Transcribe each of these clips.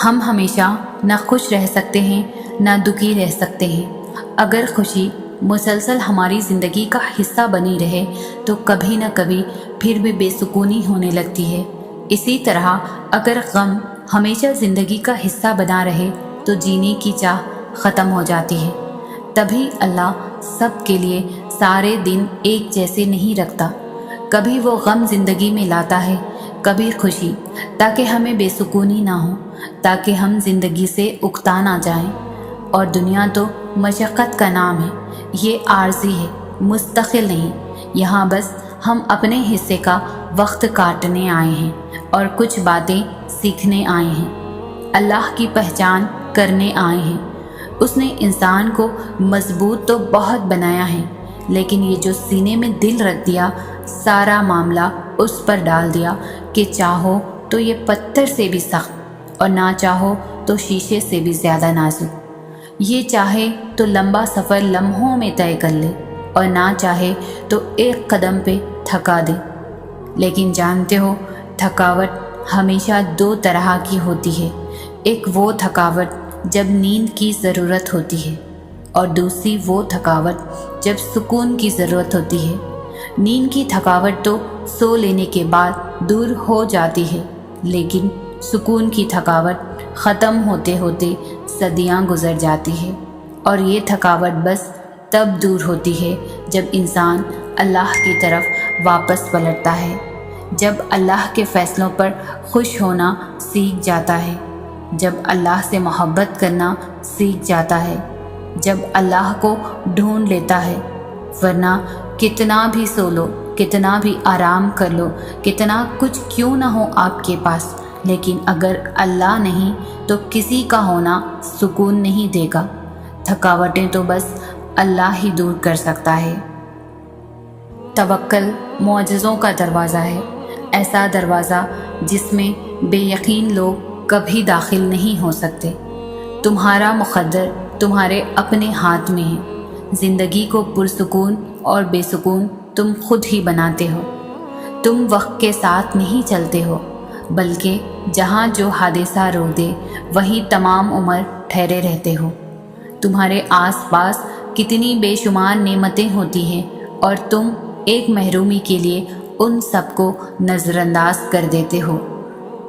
ہم ہمیشہ نہ خوش رہ سکتے ہیں نہ دکھی رہ سکتے ہیں۔ اگر خوشی مسلسل ہماری زندگی کا حصہ بنی رہے تو کبھی نہ کبھی پھر بھی بے سکونی ہونے لگتی ہے۔ اسی طرح اگر غم ہمیشہ زندگی کا حصہ بنا رہے تو جینے کی چاہ ختم ہو جاتی ہے۔ تبھی اللہ سب کے لیے سارے دن ایک جیسے نہیں رکھتا۔ کبھی وہ غم زندگی میں لاتا ہے، کبھی خوشی، تاکہ ہمیں بے سکونی نہ ہو، تاکہ ہم زندگی سے اکتا نہ جائیں۔ اور دنیا تو مشقت کا نام ہے، یہ عارضی ہے، مستقل نہیں۔ یہاں بس ہم اپنے حصے کا وقت کاٹنے آئے ہیں اور کچھ باتیں سیکھنے آئے ہیں، اللہ کی پہچان کرنے آئے ہیں۔ اس نے انسان کو مضبوط تو بہت بنایا ہے، لیکن یہ جو سینے میں دل رکھ دیا، سارا معاملہ اس پر ڈال دیا کہ چاہو تو یہ پتھر سے بھی سخت اور نہ چاہو تو شیشے سے بھی زیادہ نازک۔ یہ چاہے تو لمبا سفر لمحوں میں طے کر لے اور نہ چاہے تو ایک قدم پہ تھکا دے۔ لیکن جانتے ہو، تھکاوٹ ہمیشہ دو طرح کی ہوتی ہے۔ ایک وہ تھکاوٹ جب نیند کی ضرورت ہوتی ہے اور دوسری وہ تھکاوٹ جب سکون کی ضرورت ہوتی ہے۔ نیند کی تھکاوٹ تو سو لینے کے بعد دور ہو جاتی ہے، لیکن سکون کی تھکاوٹ ختم ہوتے ہوتے صدیاں گزر جاتی ہے۔ اور یہ تھکاوٹ بس تب دور ہوتی ہے جب انسان اللہ کی طرف واپس پلٹتا ہے، جب اللہ کے فیصلوں پر خوش ہونا سیکھ جاتا ہے، جب اللہ سے محبت کرنا سیکھ جاتا ہے، جب اللہ کو ڈھونڈ لیتا ہے۔ ورنہ کتنا بھی سو لو، کتنا بھی آرام کر لو، کتنا کچھ کیوں نہ ہو آپ کے پاس، لیکن اگر اللہ نہیں تو کسی کا ہونا سکون نہیں دے گا۔ تھکاوٹیں تو بس اللہ ہی دور کر سکتا ہے۔ توکل معجزوں کا دروازہ ہے، ایسا دروازہ جس میں بے یقین لوگ کبھی داخل نہیں ہو سکتے۔ تمہارا مقدر تمہارے اپنے ہاتھ میں ہے۔ زندگی کو پرسکون اور بے سکون تم خود ہی بناتے ہو۔ تم وقت کے ساتھ نہیں چلتے ہو، بلکہ جہاں جو حادثہ روک دے وہیں تمام عمر ٹھہرے رہتے ہو۔ تمہارے آس پاس کتنی بے شمار نعمتیں ہوتی ہیں اور تم ایک محرومی کے لیے ان سب کو نظر انداز کر دیتے ہو۔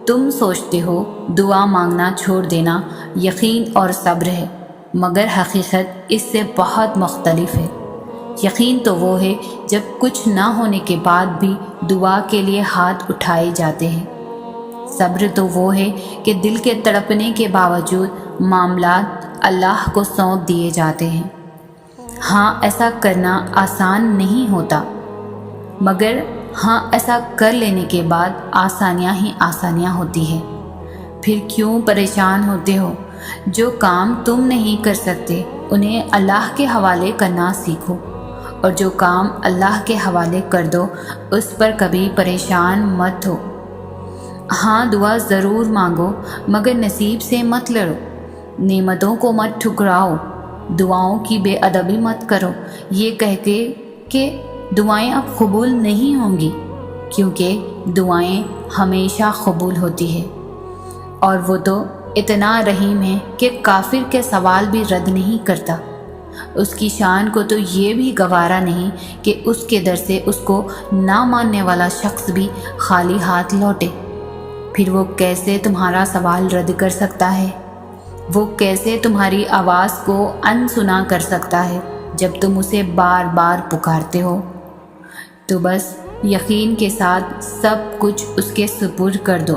تم سوچتے ہو دعا مانگنا چھوڑ دینا یقین اور صبر ہے، مگر حقیقت اس سے بہت مختلف ہے۔ یقین تو وہ ہے جب کچھ نہ ہونے کے بعد بھی دعا کے لیے ہاتھ اٹھائے جاتے ہیں۔ صبر تو وہ ہے کہ دل کے تڑپنے کے باوجود معاملات اللہ کو سونپ دیے جاتے ہیں۔ ہاں، ایسا کرنا آسان نہیں ہوتا، مگر ہاں، ایسا کر لینے کے بعد آسانیاں ہی آسانیاں ہوتی ہیں۔ پھر کیوں پریشان ہوتے ہو؟ جو کام تم نہیں کر سکتے انہیں اللہ کے حوالے کرنا سیکھو، اور جو کام اللہ کے حوالے کر دو اس پر کبھی پریشان مت ہو۔ ہاں، دعا ضرور مانگو، مگر نصیب سے مت لڑو، نعمتوں کو مت ٹھکراؤ، دعاؤں کی بے ادبی مت کرو یہ کہہ کے کہ دعائیں اب قبول نہیں ہوں گی، کیونکہ دعائیں ہمیشہ قبول ہوتی ہے۔ اور وہ تو اتنا رحیم ہے کہ کافر کے سوال بھی رد نہیں کرتا۔ اس کی شان کو تو یہ بھی گوارا نہیں کہ اس کے در سے اس کو نہ ماننے والا شخص بھی خالی ہاتھ لوٹے۔ پھر وہ کیسے تمہارا سوال رد کر سکتا ہے؟ وہ کیسے تمہاری آواز کو ان سنا کر سکتا ہے جب تم اسے بار بار پکارتے ہو؟ تو بس یقین کے ساتھ سب کچھ اس کے سپرد کر دو،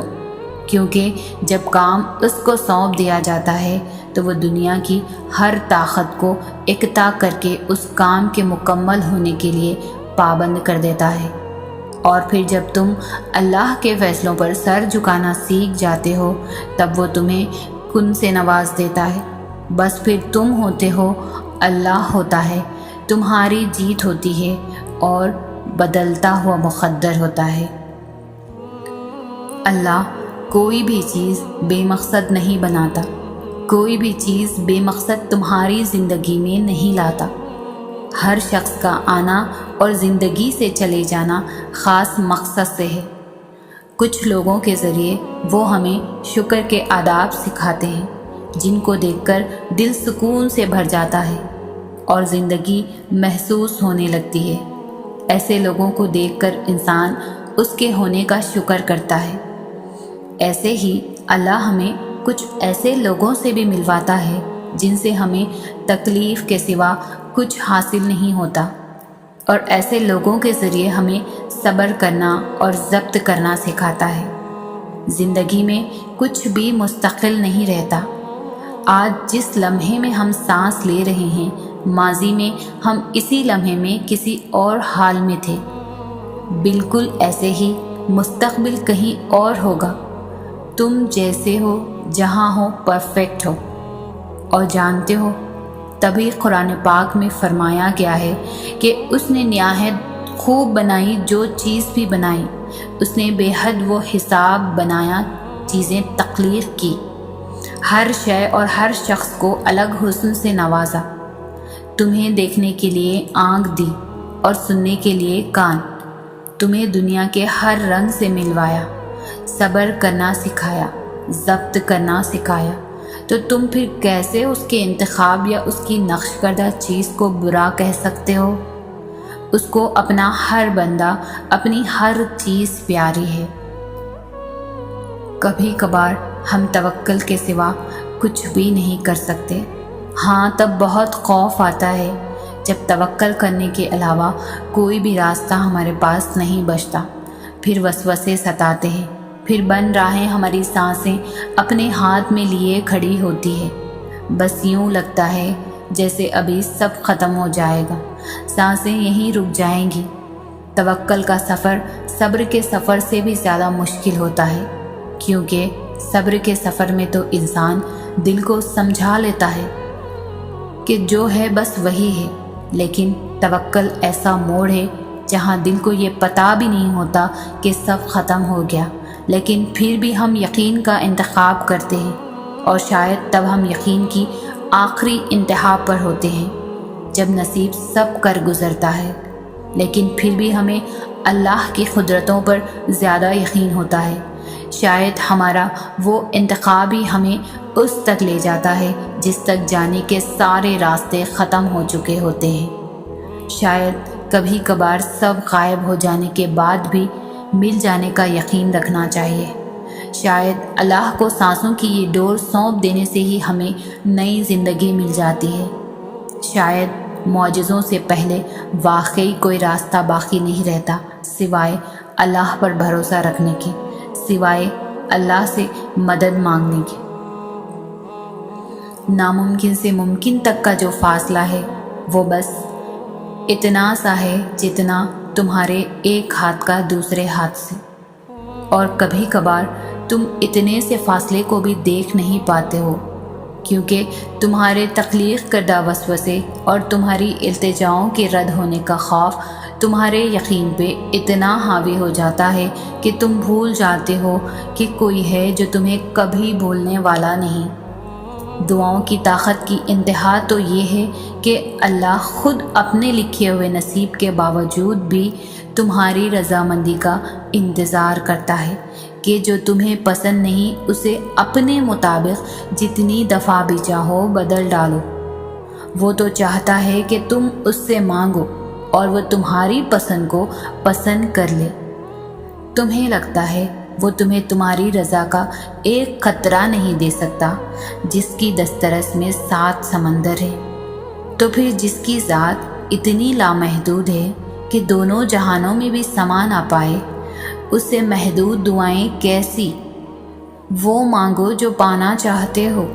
کیونکہ جب کام اس کو سونپ دیا جاتا ہے تو وہ دنیا کی ہر طاقت کو اکٹھا کر کے اس کام کے مکمل ہونے کے لیے پابند کر دیتا ہے۔ اور پھر جب تم اللہ کے فیصلوں پر سر جھکانا سیکھ جاتے ہو تب وہ تمہیں کن سے نواز دیتا ہے۔ بس پھر تم ہوتے ہو، اللہ ہوتا ہے، تمہاری جیت ہوتی ہے اور بدلتا ہوا مقدر ہوتا ہے۔ اللہ کوئی بھی چیز بے مقصد نہیں بناتا، کوئی بھی چیز بے مقصد تمہاری زندگی میں نہیں لاتا۔ ہر شخص کا آنا اور زندگی سے چلے جانا خاص مقصد سے ہے۔ کچھ لوگوں کے ذریعے وہ ہمیں شکر کے آداب سکھاتے ہیں جن کو دیکھ کر دل سکون سے بھر جاتا ہے اور زندگی محسوس ہونے لگتی ہے۔ ایسے لوگوں کو دیکھ کر انسان اس کے ہونے کا شکر کرتا ہے۔ ایسے ہی اللہ ہمیں کچھ ایسے لوگوں سے بھی ملواتا ہے جن سے ہمیں تکلیف کے سوا کچھ حاصل نہیں ہوتا، اور ایسے لوگوں کے ذریعے ہمیں صبر کرنا اور ضبط کرنا سکھاتا ہے۔ زندگی میں کچھ بھی مستقل نہیں رہتا۔ آج جس لمحے میں ہم سانس لے رہے ہیں، ماضی میں ہم اسی لمحے میں کسی اور حال میں تھے۔ بالکل ایسے ہی مستقبل کہیں اور ہوگا۔ تم جیسے ہو، جہاں ہو، پرفیکٹ ہو اور جانتے ہو، تبھی قرآن پاک میں فرمایا گیا ہے کہ اس نے نہایت خوب بنائی جو چیز بھی بنائی، اس نے بے حد وہ حساب بنایا، چیزیں تخلیق کی، ہر شے اور ہر شخص کو الگ حسن سے نوازا، تمہیں دیکھنے کے لیے آنکھ دی اور سننے کے لیے کان، تمہیں دنیا کے ہر رنگ سے ملوایا، صبر کرنا سکھایا، ضبط کرنا سکھایا، تو تم پھر کیسے اس کے انتخاب یا اس کی نقش کردہ چیز کو برا کہہ سکتے ہو؟ اس کو اپنا ہر بندہ، اپنی ہر چیز پیاری ہے۔ کبھی کبھار ہم توکل کے سوا کچھ بھی نہیں کر سکتے۔ ہاں، تب بہت خوف آتا ہے جب توکل کرنے کے علاوہ کوئی بھی راستہ ہمارے پاس نہیں بچتا، پھر وسوسے ستاتے ہیں، پھر بن راہیں ہماری سانسیں اپنے ہاتھ میں لیے کھڑی ہوتی ہے، بس یوں لگتا ہے جیسے ابھی سب ختم ہو جائے گا، سانسیں یہیں رک جائیں گی۔ توکل کا سفر صبر کے سفر سے بھی زیادہ مشکل ہوتا ہے، کیونکہ صبر کے سفر میں تو انسان دل کو سمجھا لیتا ہے کہ جو ہے بس وہی ہے، لیکن توکل ایسا موڑ ہے جہاں دل کو یہ پتہ بھی نہیں ہوتا کہ سب ختم ہو گیا، لیکن پھر بھی ہم یقین کا انتخاب کرتے ہیں، اور شاید تب ہم یقین کی آخری انتہا پر ہوتے ہیں جب نصیب سب کر گزرتا ہے، لیکن پھر بھی ہمیں اللہ کی قدرتوں پر زیادہ یقین ہوتا ہے۔ شاید ہمارا وہ انتخاب ہی ہمیں اس تک لے جاتا ہے جس تک جانے کے سارے راستے ختم ہو چکے ہوتے ہیں۔ شاید کبھی کبھار سب غائب ہو جانے کے بعد بھی مل جانے کا یقین رکھنا چاہیے۔ شاید اللہ کو سانسوں کی یہ ڈور سونپ دینے سے ہی ہمیں نئی زندگی مل جاتی ہے۔ شاید معجزوں سے پہلے واقعی کوئی راستہ باقی نہیں رہتا سوائے اللہ پر بھروسہ رکھنے کے، سوائے اللہ سے مدد مانگنے کے۔ ناممکن سے ممکن تک کا جو فاصلہ ہے وہ بس اتنا سا ہے جتنا تمہارے ایک ہاتھ کا دوسرے ہاتھ سے، اور کبھی کبھار تم اتنے سے فاصلے کو بھی دیکھ نہیں پاتے ہو، کیونکہ تمہارے تخلیق کردہ وسوسے اور تمہاری التجاؤں کے رد ہونے کا خوف تمہارے یقین پہ اتنا حاوی ہو جاتا ہے کہ تم بھول جاتے ہو کہ کوئی ہے جو تمہیں کبھی بھولنے والا نہیں۔ دعاؤں کی طاقت کی انتہا تو یہ ہے کہ اللہ خود اپنے لکھے ہوئے نصیب کے باوجود بھی تمہاری رضامندی کا انتظار کرتا ہے کہ جو تمہیں پسند نہیں اسے اپنے مطابق جتنی دفعہ بھی چاہو بدل ڈالو۔ وہ تو چاہتا ہے کہ تم اس سے مانگو اور وہ تمہاری پسند کو پسند کر لے۔ تمہیں لگتا ہے وہ تمہیں تمہاری رضا کا ایک قطرہ نہیں دے سکتا، جس کی دسترس میں 7 سمندر ہے، تو پھر جس کی ذات اتنی لامحدود ہے کہ دونوں جہانوں میں بھی سما نہ پائے، اس سے محدود دعائیں کیسی؟ وہ مانگو جو پانا چاہتے ہو،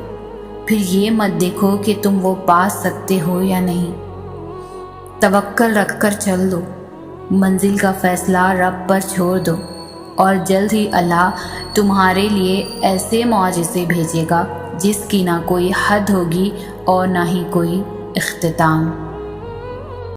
پھر یہ مت دیکھو کہ تم وہ پا سکتے ہو یا نہیں۔ توکل رکھ کر چل دو، منزل کا فیصلہ رب پر چھوڑ دو، اور جلد ہی اللہ تمہارے لیے ایسے معجزے بھیجے گا جس کی نہ کوئی حد ہوگی اور نہ ہی کوئی اختتام۔